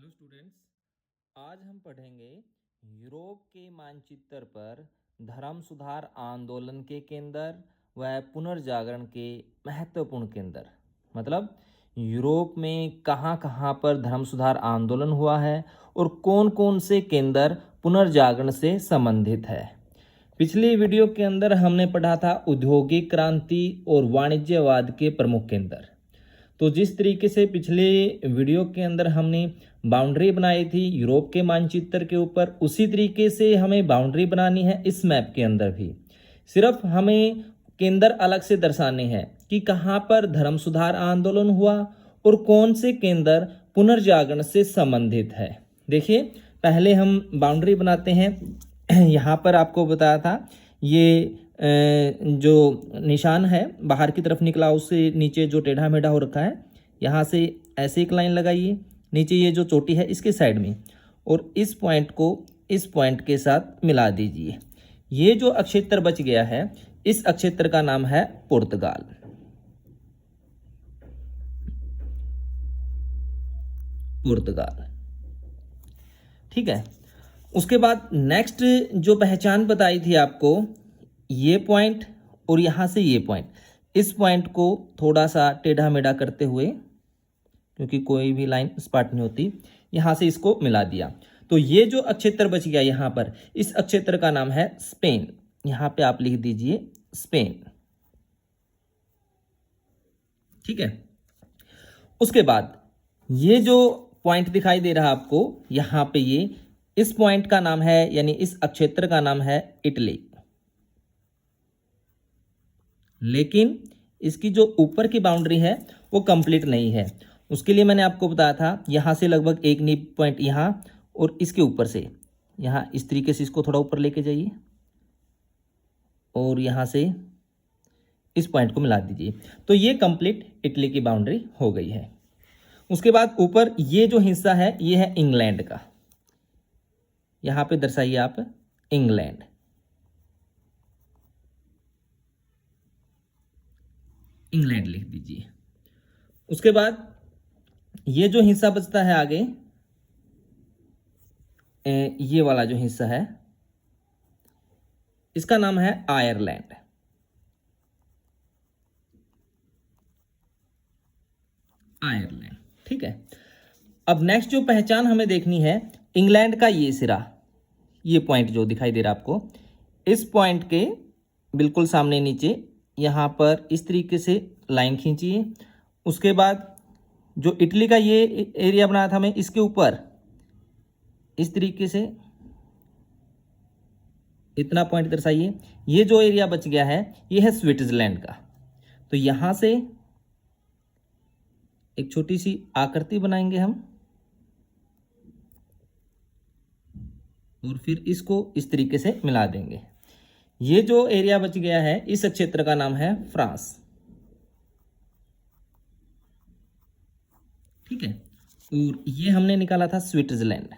Hello students, आज हम पढ़ेंगे यूरोप के मानचित्र पर धर्म सुधार आंदोलन के केंद्र व पुनर्जागरण के महत्वपूर्ण केंद्र। मतलब यूरोप में कहाँ कहाँ पर धर्म सुधार आंदोलन हुआ है और कौन कौन से केंद्र पुनर्जागरण से संबंधित है। पिछली वीडियो के अंदर हमने पढ़ा था औद्योगिक क्रांति और वाणिज्यवाद के प्रमुख केंद्र। तो जिस तरीके से पिछले वीडियो के अंदर हमने बाउंड्री बनाई थी यूरोप के मानचित्र के ऊपर, उसी तरीके से हमें बाउंड्री बनानी है इस मैप के अंदर भी। सिर्फ हमें केंद्र अलग से दर्शाने हैं कि कहाँ पर धर्म सुधार आंदोलन हुआ और कौन से केंद्र पुनर्जागरण से संबंधित है। देखिए, पहले हम बाउंड्री बनाते हैं। यहाँ पर आपको बताया था ये जो निशान है बाहर की तरफ निकला, उससे नीचे जो टेढ़ा मेढ़ा हो रखा है, यहाँ से ऐसे एक लाइन लगाइए। नीचे ये जो चोटी है इसके साइड में, और इस पॉइंट को इस पॉइंट के साथ मिला दीजिए। ये जो अक्षेत्र बच गया है, इस अक्षेत्र का नाम है पुर्तगाल। पुर्तगाल, ठीक है। उसके बाद नेक्स्ट जो पहचान बताई थी आपको, ये पॉइंट और यहाँ से ये पॉइंट, इस पॉइंट को थोड़ा सा टेढ़ा मेढ़ा करते हुए, क्योंकि कोई भी लाइन सपाट नहीं होती, यहाँ से इसको मिला दिया। तो ये जो अक्षेत्र बच गया यहाँ पर, इस अक्षेत्र का नाम है स्पेन। यहाँ पे आप लिख दीजिए स्पेन, ठीक है। उसके बाद ये जो पॉइंट दिखाई दे रहा है आपको यहाँ पे, ये इस पॉइंट का नाम है, यानी इस अक्षेत्र का नाम है इटली। लेकिन इसकी जो ऊपर की बाउंड्री है वो कंप्लीट नहीं है। उसके लिए मैंने आपको बताया था, यहाँ से लगभग एक नी पॉइंट यहाँ, और इसके ऊपर से यहाँ इस तरीके से इसको थोड़ा ऊपर लेके जाइए और यहाँ से इस पॉइंट को मिला दीजिए। तो ये कंप्लीट इटली की बाउंड्री हो गई है। उसके बाद ऊपर ये जो हिस्सा है ये है इंग्लैंड का। यहाँ पे दर्शाइए आप इंग्लैंड। इंग्लैंड लिख दीजिए। उसके बाद ये जो हिस्सा बचता है आगे, ये वाला जो हिस्सा है, इसका नाम है आयरलैंड। आयरलैंड, ठीक है। अब नेक्स्ट जो पहचान हमें देखनी है, इंग्लैंड का ये सिरा, ये पॉइंट जो दिखाई दे रहा है आपको, इस पॉइंट के बिल्कुल सामने नीचे यहाँ पर इस तरीके से लाइन खींचिए। उसके बाद जो इटली का ये एरिया बनाया था मैं, इसके ऊपर इस तरीके से इतना पॉइंट दर्शाइए। ये जो एरिया बच गया है ये है स्विट्जरलैंड का। तो यहाँ से एक छोटी सी आकृति बनाएंगे हम, और फिर इसको इस तरीके से मिला देंगे। ये जो एरिया बच गया है, इस क्षेत्र का नाम है फ्रांस, ठीक है। और ये हमने निकाला था स्विट्जरलैंड।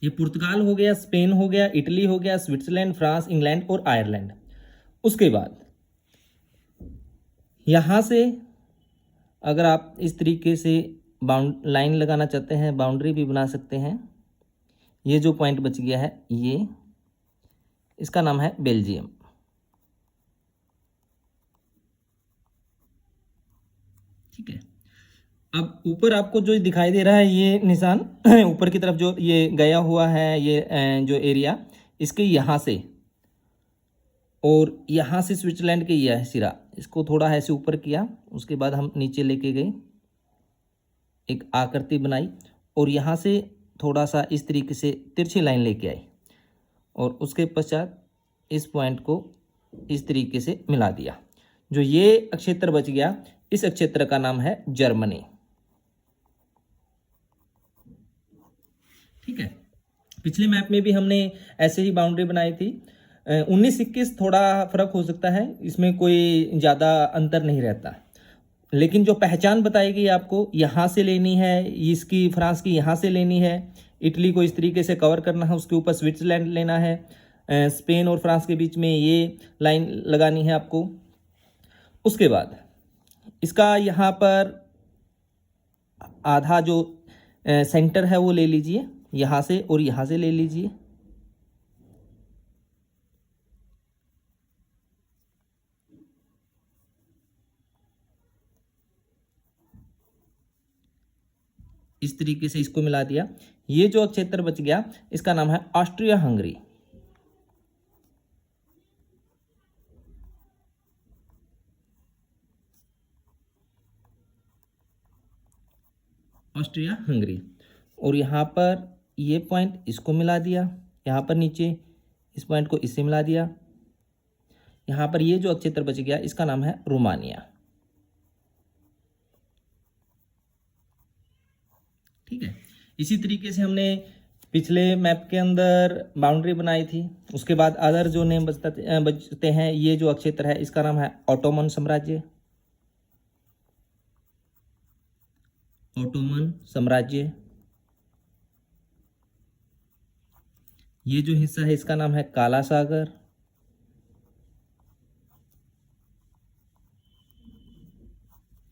ये पुर्तगाल हो गया, स्पेन हो गया, इटली हो गया, स्विट्जरलैंड, फ्रांस, इंग्लैंड और आयरलैंड। उसके बाद यहां से अगर आप इस तरीके से लाइन लगाना चाहते हैं, बाउंड्री भी बना सकते हैं। ये जो पॉइंट बच गया है ये, इसका नाम है बेल्जियम, ठीक है। अब ऊपर आपको जो दिखाई दे रहा है ये निशान, ऊपर की तरफ जो ये गया हुआ है, ये जो एरिया, इसके यहाँ से और यहाँ से स्विट्जरलैंड के ये है सिरा, इसको थोड़ा ऐसे ऊपर किया। उसके बाद हम नीचे लेके गए, एक आकृति बनाई, और यहाँ से थोड़ा सा इस तरीके से तिरछी लाइन लेके आई, और उसके पश्चात इस पॉइंट को इस तरीके से मिला दिया। जो ये क्षेत्र बच गया, इस क्षेत्र का नाम है जर्मनी, ठीक है। पिछले मैप में भी हमने ऐसे ही बाउंड्री बनाई थी। 19-21 थोड़ा फर्क हो सकता है, इसमें कोई ज़्यादा अंतर नहीं रहता। लेकिन जो पहचान बताई गई आपको, यहाँ से लेनी है, इसकी फ्रांस की यहाँ से लेनी है, इटली को इस तरीके से कवर करना है, उसके ऊपर स्विट्जरलैंड लेना है, स्पेन और फ्रांस के बीच में ये लाइन लगानी है आपको। उसके बाद इसका यहाँ पर आधा जो सेंटर है वो ले लीजिए, यहाँ से और यहाँ से ले लीजिए। इस तरीके से इसको मिला दिया। ये जो क्षेत्र बच गया इसका नाम है ऑस्ट्रिया हंगरी। Austria Hungary. और यहाँ पर ये पॉइंट इसको मिला दिया, यहाँ पर नीचे इस पॉइंट को इससे मिला दिया। यहाँ पर ये जो क्षेत्र बच गया इसका नाम है रोमानिया। ठीक है, इसी तरीके से हमने पिछले मैप के अंदर बाउंड्री बनाई थी। उसके बाद अदर जो नेम बचते हैं, ये जो क्षेत्र है इसका नाम है ऑटोमन साम्राज्य। ऑटोमन साम्राज्य। ये जो हिस्सा है इसका नाम है काला सागर।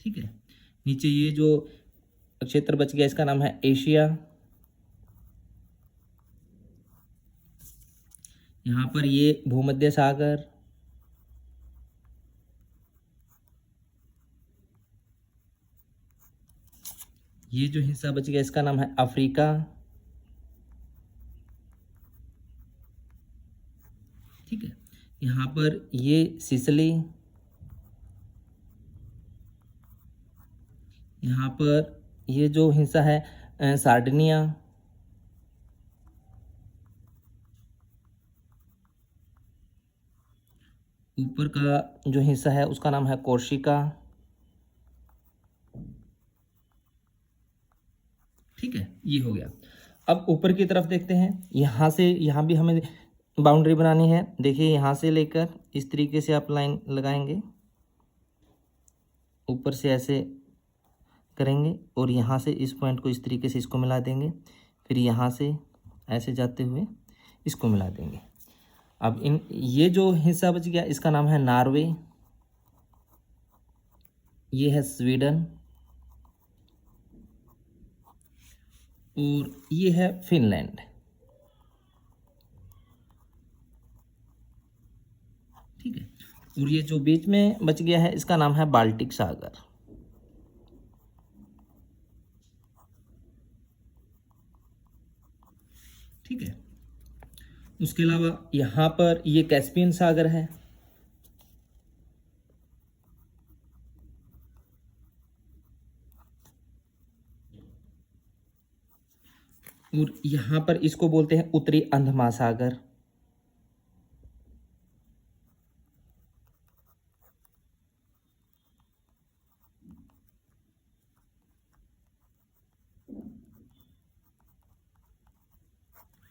ठीक है, नीचे ये जो क्षेत्र बच गया इसका नाम है एशिया। यहाँ पर ये भूमध्य सागर। ये जो हिस्सा बच गया इसका नाम है अफ्रीका। ठीक है, यहाँ पर ये सिसिली। यहाँ पर ये जो हिस्सा है सार्डिनिया। ऊपर का जो हिस्सा है उसका नाम है कोर्सिका। ठीक है, ये हो गया। अब ऊपर की तरफ देखते हैं। यहाँ से यहाँ भी हमें बाउंड्री बनानी है। देखिए, यहाँ से लेकर इस तरीके से आप लाइन लगाएंगे, ऊपर से ऐसे करेंगे और यहाँ से इस पॉइंट को इस तरीके से इसको मिला देंगे। फिर यहाँ से ऐसे जाते हुए इसको मिला देंगे। अब ये जो हिस्सा बच गया इसका नाम है नॉर्वे। ये है स्वीडन और ये है फिनलैंड। ठीक है, और ये जो बीच में बच गया है इसका नाम है बाल्टिक सागर। ठीक है, उसके अलावा यहाँ पर ये कैस्पियन सागर है। और यहाँ पर इसको बोलते हैं उत्तरी अंध महासागर।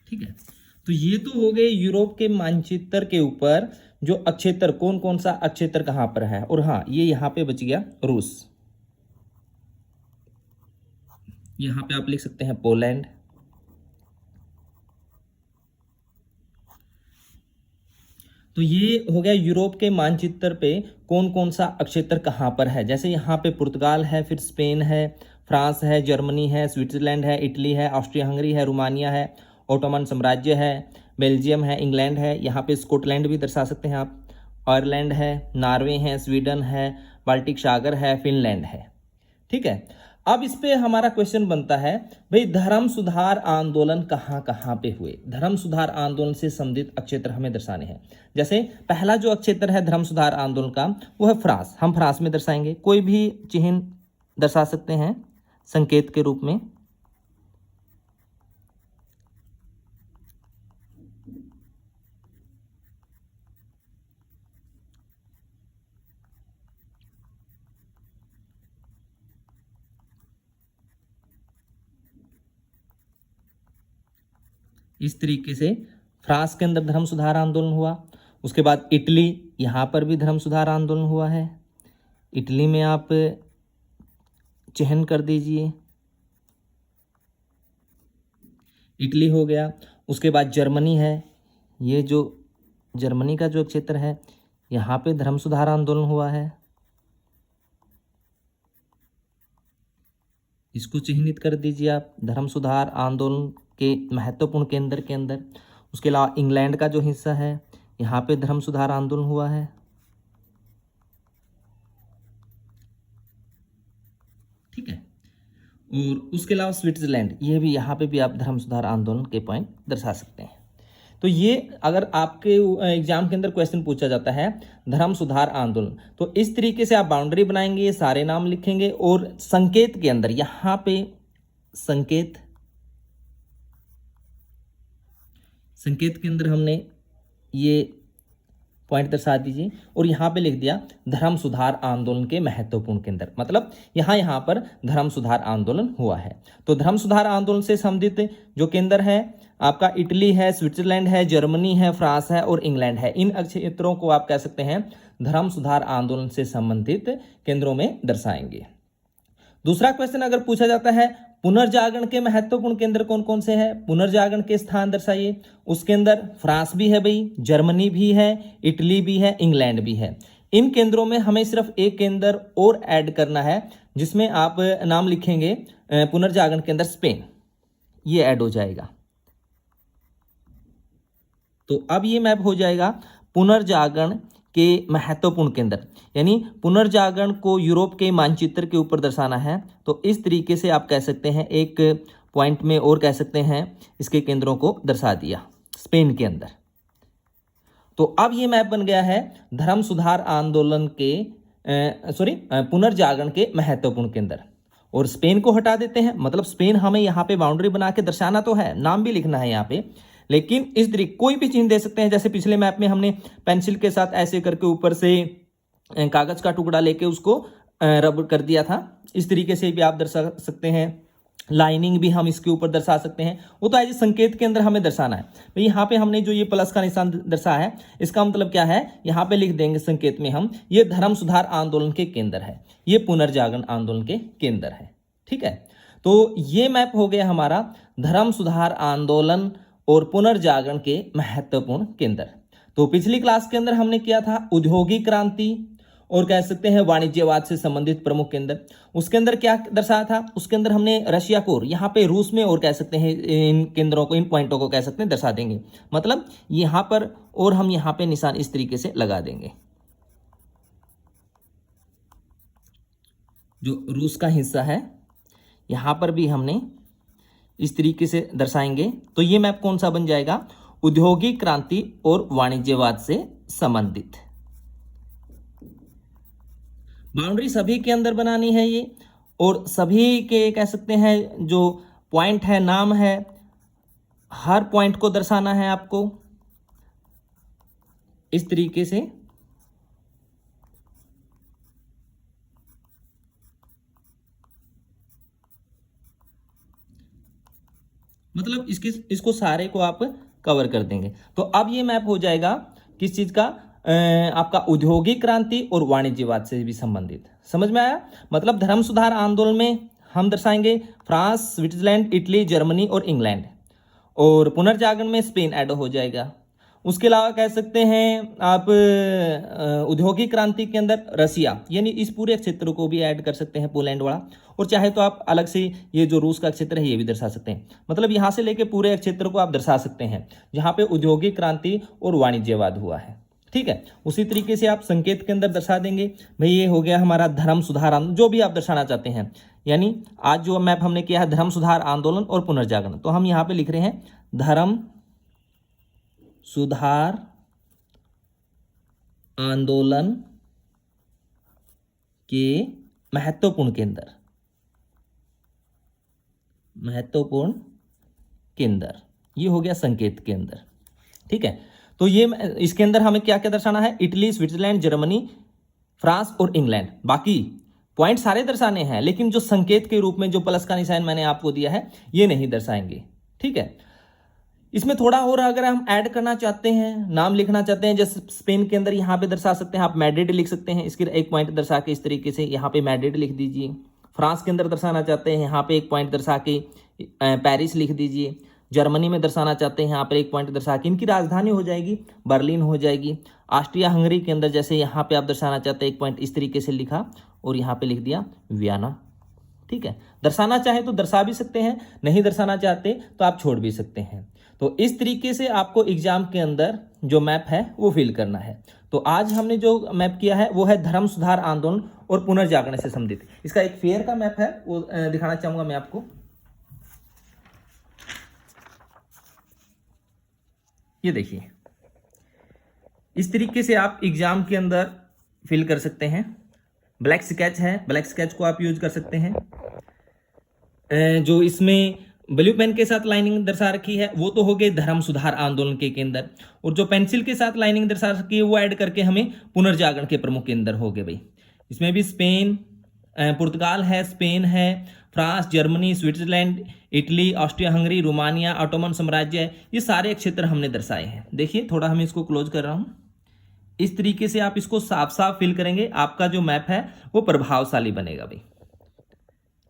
ठीक है, तो ये तो हो गए यूरोप के मानचित्र के ऊपर जो अक्षेत्र, कौन कौन सा अक्षेत्र कहाँ पर है। और हाँ, ये यहाँ पे बच गया रूस। यहाँ पे आप लिख सकते हैं पोलैंड। तो ये हो गया यूरोप के मानचित्र पे कौन कौन सा अक्षेत्र कहाँ पर है। जैसे यहाँ पे पुर्तगाल है, फिर स्पेन है, फ्रांस है, जर्मनी है, स्विट्जरलैंड है, इटली है, ऑस्ट्रिया हंगरी है, रोमानिया है, ओटोमन साम्राज्य है, बेल्जियम है, इंग्लैंड है, यहाँ पे स्कॉटलैंड भी दर्शा सकते हैं आप, आयरलैंड है, नॉर्वे है, स्वीडन है, बाल्टिक सागर है, फिनलैंड है। ठीक है, अब इस पे हमारा क्वेश्चन बनता है, भाई धर्म सुधार आंदोलन कहाँ कहाँ पे हुए। धर्म सुधार आंदोलन से संबंधित अक्षेत्र हमें दर्शाने हैं। जैसे पहला जो अक्षेत्र है धर्म सुधार आंदोलन का वो है फ्रांस। हम फ्रांस में दर्शाएंगे, कोई भी चिन्ह दर्शा सकते हैं संकेत के रूप में। इस तरीके से फ्रांस के अंदर धर्म सुधार आंदोलन हुआ। उसके बाद इटली, यहाँ पर भी धर्म सुधार आंदोलन हुआ है। इटली में आप चिह्न कर दीजिए, इटली हो गया। उसके बाद जर्मनी है, ये जो जर्मनी का जो क्षेत्र है, यहाँ पे धर्म सुधार आंदोलन हुआ है, इसको चिन्हित कर दीजिए आप धर्म सुधार आंदोलन के महत्वपूर्ण केंद्र के अंदर। उसके अलावा इंग्लैंड का जो हिस्सा है, यहाँ पे धर्म सुधार आंदोलन हुआ है। ठीक है, और उसके अलावा स्विट्जरलैंड, ये भी यहाँ पे भी आप धर्म सुधार आंदोलन के पॉइंट दर्शा सकते हैं। तो ये अगर आपके एग्जाम के अंदर क्वेश्चन पूछा जाता है धर्म सुधार आंदोलन, तो इस तरीके से आप बाउंड्री बनाएंगे, ये सारे नाम लिखेंगे और संकेत के अंदर यहाँ पे संकेत के अंदर हमने ये पॉइंट दर्शा दीजिए और यहाँ पे लिख दिया धर्म सुधार आंदोलन के महत्वपूर्ण केंद्र, मतलब यहाँ पर धर्म सुधार आंदोलन हुआ है। तो धर्म सुधार आंदोलन से संबंधित जो केंद्र है आपका इटली है, स्विट्जरलैंड है, जर्मनी है, फ्रांस है और इंग्लैंड है। इन क्षेत्रों को आप कह सकते हैं धर्म सुधार आंदोलन से संबंधित केंद्रों में दर्शाएंगे। दूसरा क्वेश्चन अगर पूछा जाता है पुनर्जागरण के महत्वपूर्ण केंद्र कौन कौन से हैं, पुनर्जागरण के स्थान दर्शाइए। उसके अंदर फ्रांस भी है भाई, जर्मनी भी है, इटली भी है, इंग्लैंड भी है। इन केंद्रों में हमें सिर्फ एक केंद्र और ऐड करना है, जिसमें आप नाम लिखेंगे पुनर्जागरण के अंदर स्पेन, ये ऐड हो जाएगा। तो अब ये मैप हो जाएगा पुनर्जागरण के महत्वपूर्ण केंद्र, यानी पुनर्जागरण को यूरोप के मानचित्र के ऊपर दर्शाना है। तो इस तरीके से आप कह सकते हैं, एक पॉइंट में और कह सकते हैं इसके केंद्रों को दर्शा दिया स्पेन के अंदर। तो अब ये मैप बन गया है धर्म सुधार आंदोलन के पुनर्जागरण के महत्वपूर्ण केंद्र। और स्पेन को हटा देते हैं, मतलब स्पेन हमें यहाँ पे बाउंड्री बना के दर्शाना तो है, नाम भी लिखना है यहाँ पे, लेकिन इस तरीके कोई भी चिन्ह दे सकते हैं। जैसे पिछले मैप में हमने पेंसिल के साथ ऐसे करके ऊपर से कागज का टुकड़ा लेके उसको रब कर दिया था, इस तरीके से भी आप दर्शा सकते हैं। लाइनिंग भी हम इसके ऊपर दर्शा सकते हैं, वो तो एज संकेत के अंदर हमें दर्शाना है। तो यहाँ पे हमने जो ये प्लस का निशान दर्शाया है, इसका मतलब क्या है, यहाँ पे लिख देंगे संकेत में हम, ये धर्म सुधार आंदोलन के केंद्र है, ये पुनर्जागरण आंदोलन के केंद्र है। ठीक है, तो ये मैप हो गया हमारा धर्म सुधार आंदोलन और पुनर्जागरण के महत्वपूर्ण केंद्र। तो पिछली क्लास के अंदर हमने किया था औद्योगिक क्रांति और कह सकते हैं वाणिज्यवाद से संबंधित प्रमुख केंद्र। उसके अंदर क्या दर्शाया था, उसके अंदर हमने रशिया को, यहाँ पे रूस में, और कह सकते हैं इन केंद्रों को, इन पॉइंटों को कह सकते हैं दर्शा देंगे, मतलब यहाँ पर, और हम यहाँ पे निशान इस तरीके से लगा देंगे। जो रूस का हिस्सा है यहाँ पर भी हमने इस तरीके से दर्शाएंगे। तो ये मैप कौन सा बन जाएगा, औद्योगिक क्रांति और वाणिज्यवाद से संबंधित। बाउंड्री सभी के अंदर बनानी है ये, और सभी के कह सकते हैं जो पॉइंट है, नाम है, हर पॉइंट को दर्शाना है आपको इस तरीके से। मतलब इसको सारे को आप कवर कर देंगे। तो अब ये मैप हो जाएगा किस चीज का, आपका औद्योगिक क्रांति और वाणिज्यवाद से भी संबंधित। समझ में आया, मतलब धर्म सुधार आंदोलन में हम दर्शाएंगे फ्रांस, स्विट्जरलैंड, इटली, जर्मनी और इंग्लैंड, और पुनर्जागरण में स्पेन ऐड हो जाएगा। उसके अलावा कह सकते हैं आप औद्योगिक क्रांति के अंदर रसिया, यानी इस पूरे क्षेत्र को भी ऐड कर सकते हैं, पोलैंड वाला, और चाहे तो आप अलग से ये जो रूस का क्षेत्र है ये भी दर्शा सकते हैं। मतलब यहाँ से लेके पूरे क्षेत्र को आप दर्शा सकते हैं जहाँ पे औद्योगिक क्रांति और वाणिज्यवाद हुआ है। ठीक है, उसी तरीके से आप संकेत के अंदर दर्शा देंगे। भाई ये हो गया हमारा धर्म सुधार आंदोलन, जो भी आप दर्शाना चाहते हैं। यानी आज जो मैप हमने किया है धर्म सुधार आंदोलन और पुनर्जागरण, तो हम यहाँ पे लिख रहे हैं धर्म सुधार आंदोलन के महत्वपूर्ण केंद्र, ये हो गया संकेत के अंदर। ठीक है, तो ये इसके अंदर हमें क्या क्या दर्शाना है, इटली, स्विट्जरलैंड, जर्मनी, फ्रांस और इंग्लैंड। बाकी पॉइंट सारे दर्शाने हैं, लेकिन जो संकेत के रूप में जो प्लस का निशान मैंने आपको दिया है ये नहीं दर्शाएंगे। ठीक है, इसमें थोड़ा और अगर हम ऐड करना चाहते हैं, नाम लिखना चाहते हैं, जैसे स्पेन के अंदर यहाँ पे दर्शा सकते हैं आप मैड्रिड लिख सकते हैं, इसके एक पॉइंट दर्शा के इस तरीके से यहाँ पे मैड्रिड लिख दीजिए। फ्रांस के अंदर दर्शाना चाहते हैं, यहाँ पे एक पॉइंट दर्शा के पेरिस लिख दीजिए। जर्मनी में दर्शाना चाहते हैं, यहाँ पर एक पॉइंट दर्शा के इनकी राजधानी हो जाएगी बर्लिन हो जाएगी। ऑस्ट्रिया हंगरी के अंदर जैसे यहाँ पे आप दर्शाना चाहते हैं एक पॉइंट इस तरीके से लिखा और यहाँ पे लिख दिया वियना। ठीक है, दर्शाना चाहे तो दर्शा भी सकते हैं, नहीं दर्शाना चाहते तो आप छोड़ भी सकते हैं। तो इस तरीके से आपको एग्जाम के अंदर जो मैप है वो फिल करना है। तो आज हमने जो मैप किया है वो है धर्म सुधार आंदोलन और पुनर्जागरण से संबंधित। इसका एक फेयर का मैप है वो दिखाना चाहूंगा मैं आपको। ये देखिए, इस तरीके से आप एग्जाम के अंदर फिल कर सकते हैं। ब्लैक स्केच है, ब्लैक स्केच को आप यूज कर सकते हैं। जो इसमें ब्लू पेन के साथ लाइनिंग दर्शा रखी है वो तो हो गए धर्म सुधार आंदोलन के केंद्र, और जो पेंसिल के साथ लाइनिंग दर्शा रखी है वो ऐड करके हमें पुनर्जागरण के प्रमुख केंद्र हो गए भाई। इसमें भी स्पेन, पुर्तगाल है, स्पेन है, France, Germany, Switzerland, Italy, Austria Hungary, Romania, Ottoman साम्राज्य, ये सारे क्षेत्र हमने दर्शाए हैं। देखिए थोड़ा हम इसको क्लोज कर रहा हूं। इस तरीके से आप इसको साफ साफ फिल करेंगे, आपका जो मैप है वो प्रभावशाली बनेगा भाई।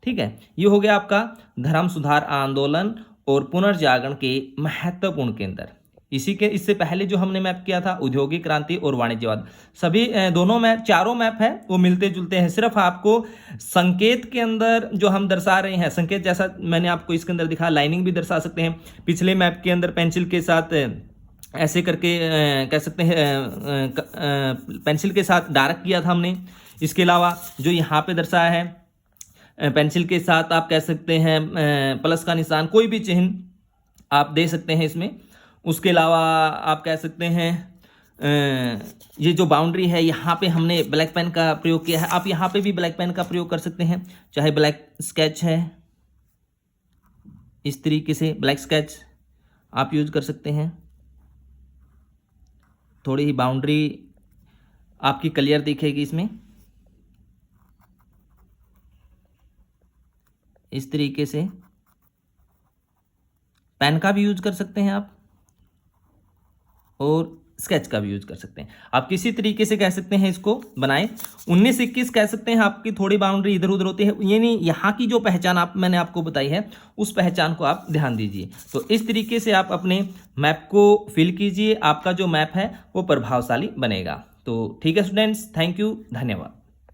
ठीक है, ये हो गया आपका धर्म सुधार आंदोलन और पुनर्जागरण के महत्वपूर्ण केंद्र। इससे पहले जो हमने मैप किया था औद्योगिक क्रांति और वाणिज्यवाद, सभी दोनों मैप, चारों मैप है वो मिलते जुलते हैं। सिर्फ आपको संकेत के अंदर जो हम दर्शा रहे हैं, संकेत जैसा मैंने आपको इसके अंदर दिखा, लाइनिंग भी दर्शा सकते हैं। पिछले मैप के अंदर पेंसिल के साथ ऐसे करके कह सकते हैं पेंसिल के साथ डार्क किया था हमने। इसके अलावा जो यहाँ पे दर्शाया है पेंसिल के साथ आप कह सकते हैं प्लस का निशान, कोई भी चिन्ह आप दे सकते हैं इसमें। उसके अलावा आप कह सकते हैं ये जो बाउंड्री है यहाँ पे हमने ब्लैक पेन का प्रयोग किया है, आप यहाँ पे भी ब्लैक पेन का प्रयोग कर सकते हैं। चाहे ब्लैक स्केच है, इस तरीके से ब्लैक स्केच आप यूज कर सकते हैं। थोड़ी ही बाउंड्री आपकी क्लियर दिखेगी इसमें, इस तरीके से। पेन का भी यूज कर सकते हैं आप और स्केच का भी यूज कर सकते हैं। आप किसी तरीके से कह सकते हैं इसको बनाएं। 19-21 कह सकते हैं, आपकी थोड़ी बाउंड्री इधर उधर होती है, ये नहीं, यहाँ की जो पहचान मैंने आपको बताई है उस पहचान को आप ध्यान दीजिए। तो इस तरीके से आप अपने मैप को फिल कीजिए, आपका जो मैप है वो प्रभावशाली बनेगा। तो ठीक है स्टूडेंट्स, थैंक यू, धन्यवाद।